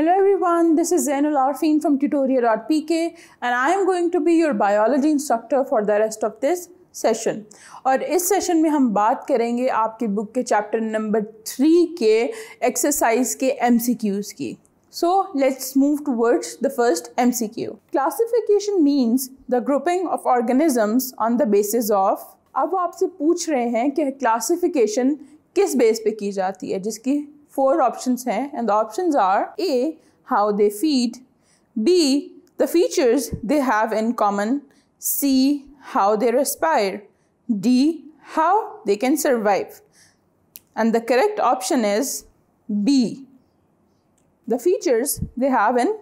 Hello everyone, this is Zainul Arfeen from tutoria.pk and I am going to be your biology instructor for the rest of this session. और इस session में हम बात करेंगे आपकी book के chapter number 3 के एक्सरसाइज के MCQs की. So let's move towards the first MCQ. Classification means the grouping of organisms on the basis of. अब वो आपसे पूछ रहे हैं कि क्लासिफिकेशन किस बेस पे की जाती है, जिसकी 4 options हैं and the options are A. How they feed, B. The features they have in common, C. How they respire, D. How they can survive. And the correct option is B. The features they have in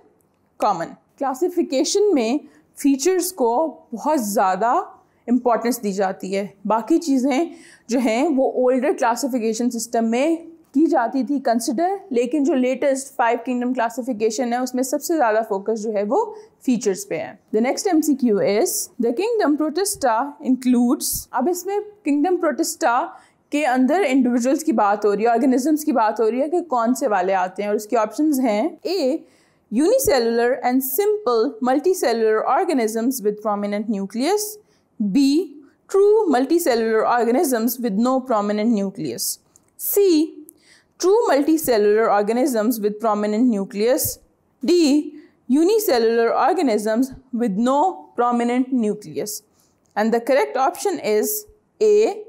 common. Classification में features को बहुत ज़्यादा importance दी जाती है. बाकी चीज़ें जो हैं वो older classification system में की जाती थी कंसिडर, लेकिन जो लेटेस्ट 5 किंगडम क्लासिफिकेशन है उसमें सबसे ज़्यादा फोकस जो है वो फीचर्स पे है. The next MCQ is the kingdom protista includes. अब इसमें किंगडम प्रोटिस्टा के अंदर इंडिविजुअल्स की बात हो रही है, ऑर्गेनिजम्स की बात हो रही है कि कौन से वाले आते हैं, और उसके ऑप्शंस हैं A. Unicellular and simple multicellular organisms with prominent nucleus, B. True multicellular organisms with no prominent nucleus, C. True multicellular organisms with prominent nucleus, D. Unicellular organisms with no prominent nucleus. And the correct option is A.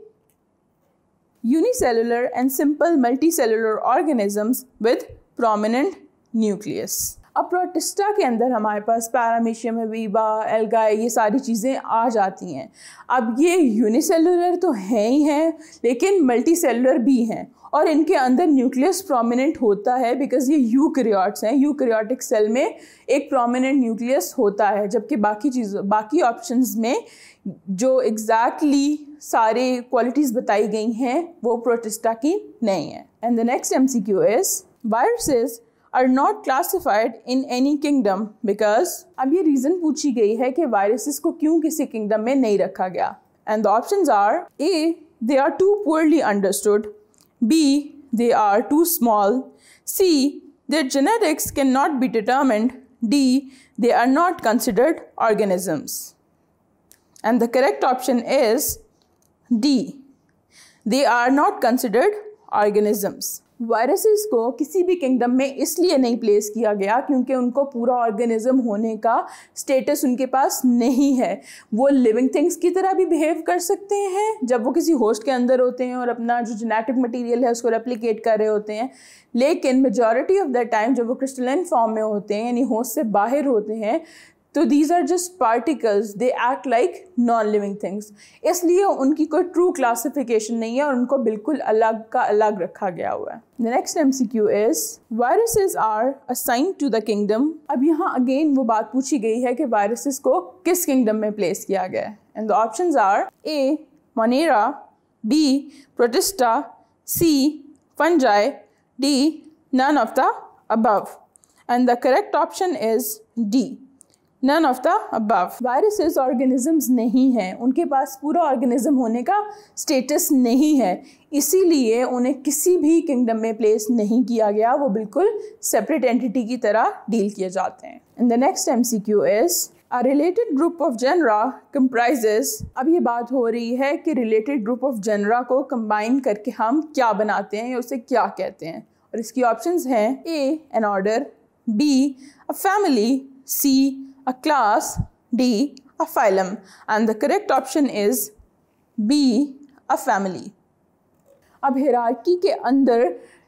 Unicellular and simple multicellular organisms with prominent nucleus. अब protista के अंदर हमारे पास paramecium, amoeba, algae, ये सारी चीज़ें आ जाती हैं. अब ये यूनिसेलुलर तो हैं ही हैं, लेकिन मल्टीसेलुलर भी हैं, और इनके अंदर न्यूक्लियस प्रोमिनेंट होता है बिकॉज ये यूकैरियोट्स हैं. यूकैरियोटिक सेल में एक प्रोमिनेंट न्यूक्लियस होता है, जबकि बाकी ऑप्शंस में जो एग्जैक्टली सारे क्वालिटीज़ बताई गई हैं वो प्रोटिस्टा की नहीं है. And the next MCQ is viruses are not classified in any kingdom because. अब ये रीज़न पूछी गई है कि वायरसेस को क्यों किसी किंगडम में नहीं रखा गया. And the options are A. They are too poorly understood, B. They are too small, C. Their genetics cannot be determined, D. They are not considered organisms. And the correct option is D. They are not considered organisms. Viruses को किसी भी kingdom में इसलिए नहीं place किया गया क्योंकि उनको पूरा ऑर्गेनिज्म होने का स्टेटस उनके पास नहीं है. वो लिविंग थिंग्स की तरह भी बिहेव कर सकते हैं जब वो किसी होस्ट के अंदर होते हैं और अपना जो जेनेटिक मटेरियल है उसको रेप्लिकेट कर रहे होते हैं, लेकिन मेजॉरिटी ऑफ द टाइम जब वो क्रिस्टलाइन फॉर्म में होते हैं यानी होस्ट से बाहर होते हैं तो these are just particles, they act like non living things. इसलिए उनकी कोई ट्रू क्लासिफिकेशन नहीं है और उनको बिल्कुल अलग का अलग रखा गया हुआ है. The next MCQ is viruses are assigned to the kingdom. अब यहाँ अगेन वो बात पूछी गई है कि वायरसेस को किस किंगडम में प्लेस किया गया है. And the options are A. Monera, B. Protista, C. Fungi, D. None of the above. And the correct option is D. None of the above. Viruses organisms नहीं हैं, उनके पास पूरा ऑर्गेनिज्म होने का स्टेटस नहीं है, इसीलिए उन्हें किसी भी किंगडम में प्लेस नहीं किया गया. वो बिल्कुल सेपरेट एंटिटी की तरह डील किए जाते हैं. And the next MCQ is a related group of genera comprises. अब ये बात हो रही है कि रिलेटेड ग्रुप ऑफ जेनरा को कंबाइन करके हम क्या बनाते हैं या उसे क्या कहते हैं, और इसकी ऑप्शंस हैं A. An order, B. A family, C. a class, D. a phylum. And the correct option is B. a family. अब हिरार्की के अंदर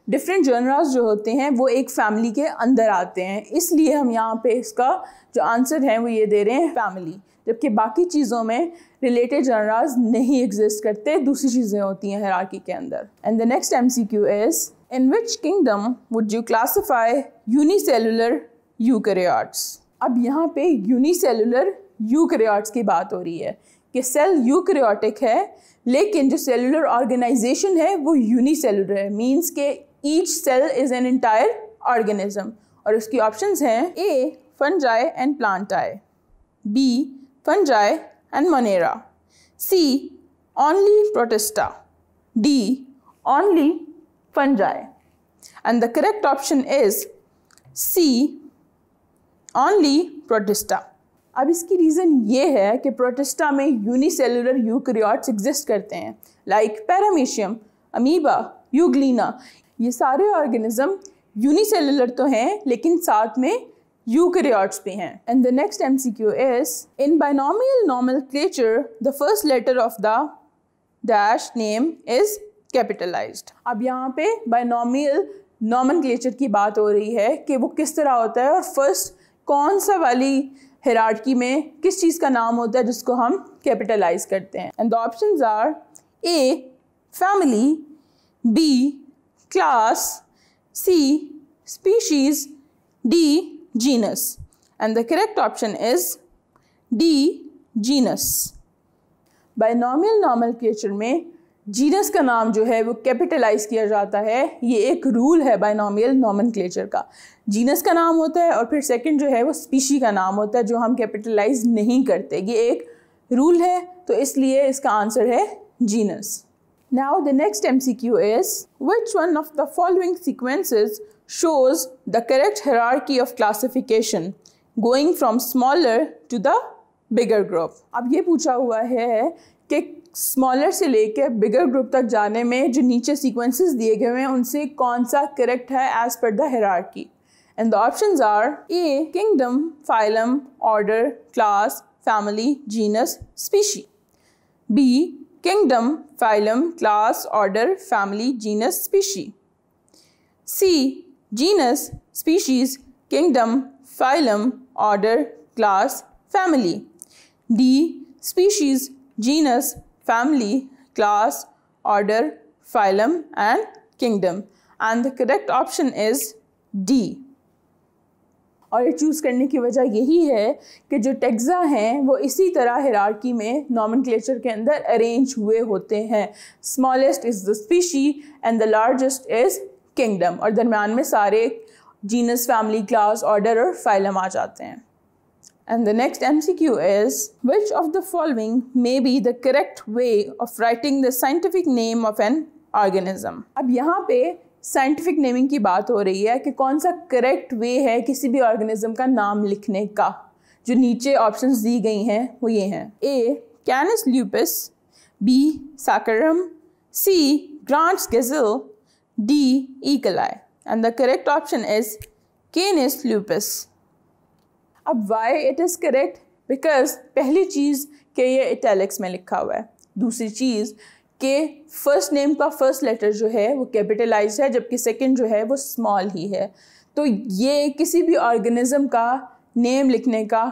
डिफरेंट जनरास जो होते हैं वो एक फैमिली के अंदर आते हैं, इसलिए हम यहाँ पे इसका जो आंसर है वो ये दे रहे हैं फैमिली, जबकि बाकी चीज़ों में रिलेटेड जनरास नहीं एग्जिस्ट करते, दूसरी चीज़ें होती हैं हिरार्की के अंदर. And the next MCQ is in which kingdom would you classify unicellular eukaryotes. अब यहाँ पे यूनिसेलुलर यूकैरियोट्स की बात हो रही है कि सेल यूकैरियोटिक है लेकिन जो सेलुलर ऑर्गेनाइजेशन है वो यूनिसेलुलर है, मींस के each cell is an entire organism. और उसकी ऑप्शंस हैं A. Fungi and plantae, B. Fungi and monera, C. Only protista, D. Only fungi. And the correct option is C only protista. अब इसकी reason ये है कि protista में unicellular eukaryotes exist करते हैं, लाइक पैरामीशियम, अमीबा, यूग्लिना। ये सारे ऑर्गेनिज्म यूनिसेलुलर तो हैं लेकिन साथ में यूकैरियोट्स भी हैं। And the next MCQ is in binomial nomenclature the first letter of the dash name is capitalized. अब यहाँ पे बाइनोमियल नोमेनक्लेचर की बात हो रही है कि वो किस तरह होता है और फर्स्ट कौन सा वाली हायरार्की में किस चीज़ का नाम होता है जिसको हम कैपिटलाइज करते हैं। And the options are A family, B class, C species, D genus, and the correct option is D genus। Binomial nomenclature में जीनस का नाम जो है वो कैपिटलाइज किया जाता है। ये एक रूल है बाइनोमियल नोमेनक्लेचर का। जीनस का नाम होता है और फिर सेकंड जो है वो स्पीशी का नाम होता है जो हम कैपिटलाइज नहीं करते। ये एक रूल है तो इसलिए इसका आंसर है genus. Now the next MCQ is which one of the following sequences shows the correct hierarchy of classification going from smaller to the bigger group। अब ये पूछा हुआ है कि स्मॉलर से लेकर बिगर ग्रुप तक जाने में जो नीचे सीक्वेंसेस दिए गए हैं उनसे कौन सा करेक्ट है as per the hierarchy. And the options are A kingdom, phylum, order, class, family, genus, species, B kingdom, phylum, class, order, family, genus, species, C genus, species, kingdom, phylum, order, class, family, D species, genus, family, class, order, phylum and kingdom, and the correct option is D। और ये choose करने की वजह यही है कि जो taxa हैं वो इसी तरह हायरार्की में नोमेनक्लेचर के अंदर अरेंज हुए होते हैं। Smallest is the species and the largest is kingdom, और दरम्यान में सारे जीनस, फैमिली, क्लास, ऑर्डर और फाइलम आ जाते हैं। And the next MCQ is which of the following may be the correct way of writing the scientific name of an organism. अब यहाँ पे साइंटिफिक नेमिंग की बात हो रही है कि कौन सा करेक्ट वे है किसी भी ऑर्गेनिज्म का नाम लिखने का। जो नीचे ऑप्शंस दी गई हैं वो ये हैं, A canis lupus, B saccharum, C grant's gazelle, D e coli, and the correct option is canis lupus. अब why it is correct? Because पहली चीज़ कि ये इटैलिक्स में लिखा हुआ है, दूसरी चीज़ कि फर्स्ट नेम का फर्स्ट लेटर जो है वो कैपिटलाइज है जबकि सेकंड जो है वो स्मॉल ही है। तो ये किसी भी ऑर्गेनिज्म का नेम लिखने का,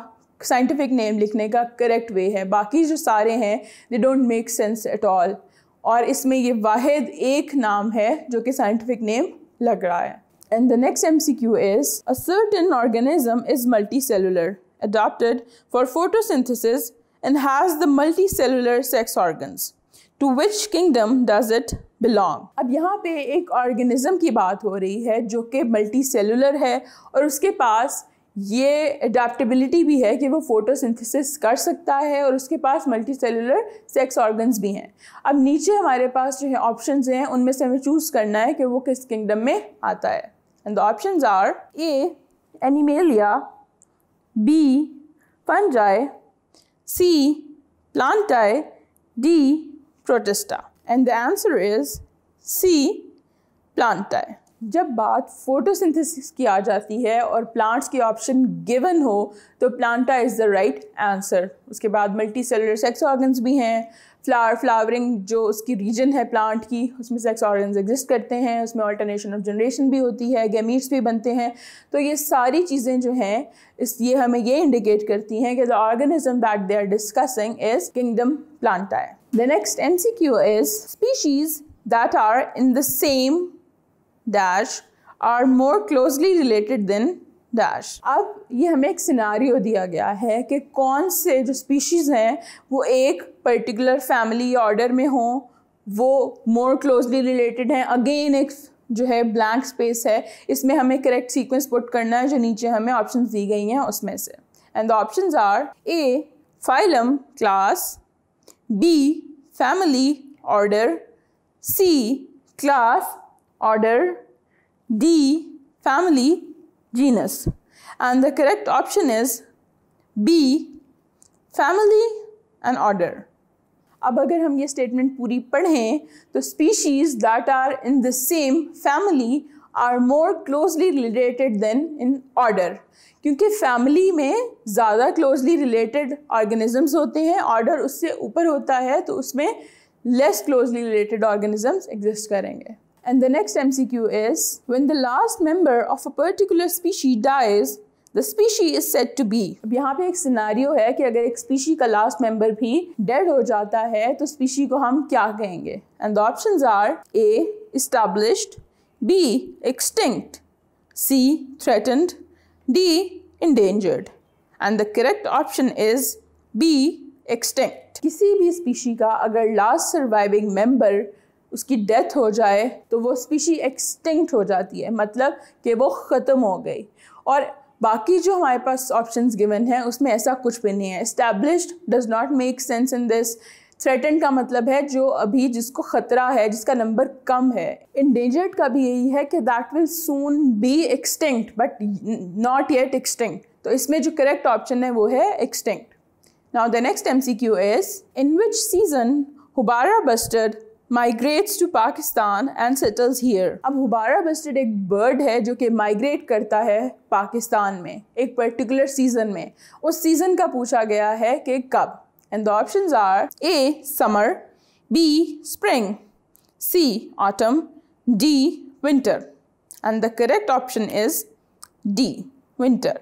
साइंटिफिक नेम लिखने का करेक्ट वे है। बाकी जो सारे हैं they don't make sense at all, और इसमें ये वाहिद एक नाम है जो कि साइंटिफिक नेम लग रहा है। And the next MCQ is a certain organism is multicellular, adapted for photosynthesis and has the multicellular sex organs. To which kingdom does it belong? अब यहाँ पे एक ऑर्गेनिज्म की बात हो रही है जो कि मल्टी सेलुलर है और उसके पास ये एडेप्टेबिलिटी भी है कि वो फोटोसिंथेसिस कर सकता है और उसके पास मल्टी सेलुलर सेक्स ऑर्गन्स भी हैं। अब नीचे हमारे पास जो है ऑप्शंस हैं उनमें से हमें चूज़ करना है कि वो किस किंगडम में आता है। And the options are A animalia, B fungi, C plantae, D protista, and the answer is C plantae. जब बात फोटोसिंथेसिस की आ जाती है और प्लांट्स की ऑप्शन गिवन हो तो Plantae is the right answer. उसके बाद मल्टी सेलुलर सेक्स ऑर्गन्स भी हैं, फ्लावरिंग जो उसकी रीजन है प्लांट की उसमें सेक्स ऑर्गन्स एग्जिस्ट करते हैं, उसमें अल्टरनेशन ऑफ जनरेशन भी होती है, गैमीट्स भी बनते हैं। तो ये सारी चीज़ें जो हैं ये हमें ये इंडिकेट करती हैं कि the organism that they are discussing is kingdom plantae. The next MCQ is species that are in the same dash are more closely related than dash. अब ये हमें एक सिनारियो दिया गया है कि कौन से जो स्पीशीज़ हैं वो एक पर्टिकुलर फैमिली ऑर्डर में हों, वो मोर क्लोजली रिलेटेड हैं। अगेन एक जो है ब्लैंक स्पेस है, इसमें हमें करेक्ट सीक्वेंस पुट करना है जो नीचे हमें ऑप्शंस दी गई हैं उसमें से। And the options are A phylum class, B family order, C class order, D family genus. And the correct option is B, family and order. अब अगर हम ये स्टेटमेंट पूरी पढ़ें तो species that are in the same family are more closely related than in order, क्योंकि family में ज़्यादा क्लोजली रिलेटेड ऑर्गेनिजम्स होते हैं, ऑर्डर उससे ऊपर होता है तो उसमें less closely related organisms exist करेंगे. And the next MCQ is, when the last member of a particular species dies, the species is said to be. अब यहाँ पे एक सिनारियो है कि अगर एक स्पीशी का लास्ट मेंबर भी डेड हो जाता है तो स्पीशी को हम क्या कहेंगे? And the options are A, established, B, extinct, C, threatened, D, endangered. And the correct option is B, extinct. किसी भी स्पीशी का अगर लास्ट सर्वाइविंग मेंबर उसकी डेथ हो जाए तो वो स्पीशी एक्सटिंक्ट हो जाती है, मतलब कि वो ख़त्म हो गई. और बाकी जो हमारे पास ऑप्शंस गिवन हैं उसमें ऐसा कुछ भी नहीं है. Established does not make sense in this. Threaten का मतलब है जो अभी जिसको ख़तरा है, जिसका नंबर कम है. इंडेंजर्ड का भी यही है कि that will soon be extinct but not yet extinct. तो इसमें जो करेक्ट ऑप्शन है वो है extinct. Now the next MCQ is, in which season Houbara bustard migrates to Pakistan and settles here. अब हुबारा बस्टर्ड एक बर्ड है जो कि माइग्रेट करता है पाकिस्तान में एक पर्टिकुलर सीजन में. उस सीजन का पूछा गया है कि कब. And the options are A, summer, B, spring, C, autumn, D, winter. And the correct option is D, winter.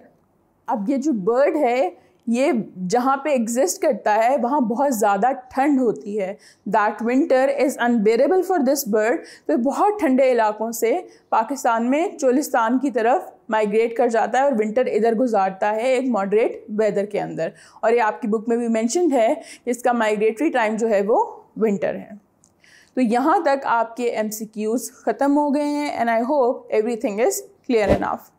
अब ये जो बर्ड है ये जहाँ पे एग्जिस्ट करता है वहाँ बहुत ज़्यादा ठंड होती है. That winter is unbearable for this bird. तो बहुत ठंडे इलाकों से पाकिस्तान में चोलिस्तान की तरफ माइग्रेट कर जाता है और विंटर इधर गुजारता है एक मॉडरेट वेदर के अंदर. और ये आपकी बुक में भी मेंशन्ड है कि इसका माइग्रेटरी टाइम जो है वो विंटर है. तो यहाँ तक आपके MCQs ख़त्म हो गए हैं. And I hope everything is clear enough.